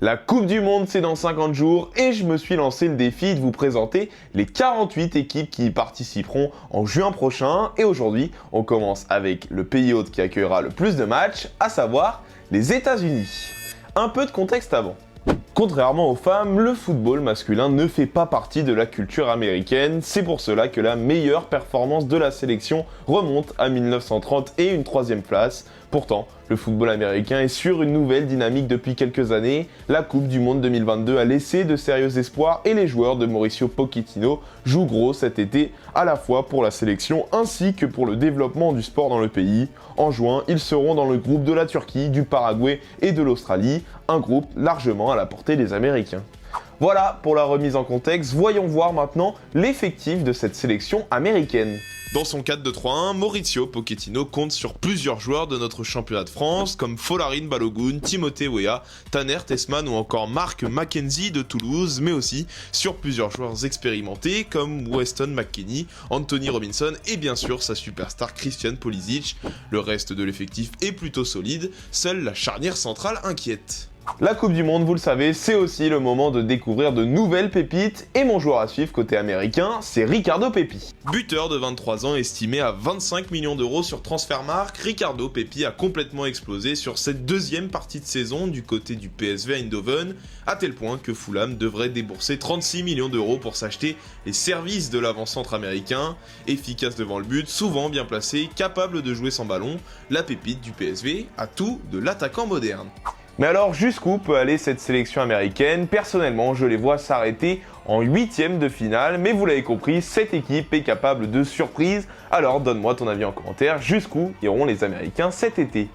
La Coupe du Monde, c'est dans 50 jours et je me suis lancé le défi de vous présenter les 48 équipes qui y participeront en juin prochain. Et aujourd'hui, on commence avec le pays hôte qui accueillera le plus de matchs, à savoir les États-Unis. Un peu de contexte avant. Contrairement aux femmes, le football masculin ne fait pas partie de la culture américaine. C'est pour cela que la meilleure performance de la sélection remonte à 1930 et une 3e place. Pourtant, le football américain est sur une nouvelle dynamique depuis quelques années. La Coupe du Monde 2022 a laissé de sérieux espoirs et les joueurs de Mauricio Pochettino jouent gros cet été, à la fois pour la sélection ainsi que pour le développement du sport dans le pays. En juin, ils seront dans le groupe de la Turquie, du Paraguay et de l'Australie, un groupe largement à la portée des Américains. Voilà pour la remise en contexte, voyons voir maintenant l'effectif de cette sélection américaine. Dans son 4-2-3-1, Mauricio Pochettino compte sur plusieurs joueurs de notre championnat de France, comme Folarin Balogun, Timothée Weah, Tanner Tessman ou encore Mark McKenzie de Toulouse, mais aussi sur plusieurs joueurs expérimentés comme Weston McKennie, Anthony Robinson et bien sûr sa superstar Christian Pulisic. Le reste de l'effectif est plutôt solide, seule la charnière centrale inquiète. La Coupe du Monde, vous le savez, c'est aussi le moment de découvrir de nouvelles pépites et mon joueur à suivre côté américain, c'est Ricardo Pepi. Buteur de 23 ans estimé à 25 millions d'euros sur Transfermarkt, Ricardo Pepi a complètement explosé sur cette deuxième partie de saison du côté du PSV Eindhoven, à tel point que Fulham devrait débourser 36 millions d'euros pour s'acheter les services de l'avant-centre américain. Efficace devant le but, souvent bien placé, capable de jouer sans ballon, la pépite du PSV a tout de l'attaquant moderne. Mais alors, jusqu'où peut aller cette sélection américaine? Personnellement, je les vois s'arrêter en 8e de finale, mais vous l'avez compris, cette équipe est capable de surprises. Alors, donne-moi ton avis en commentaire, jusqu'où iront les Américains cet été?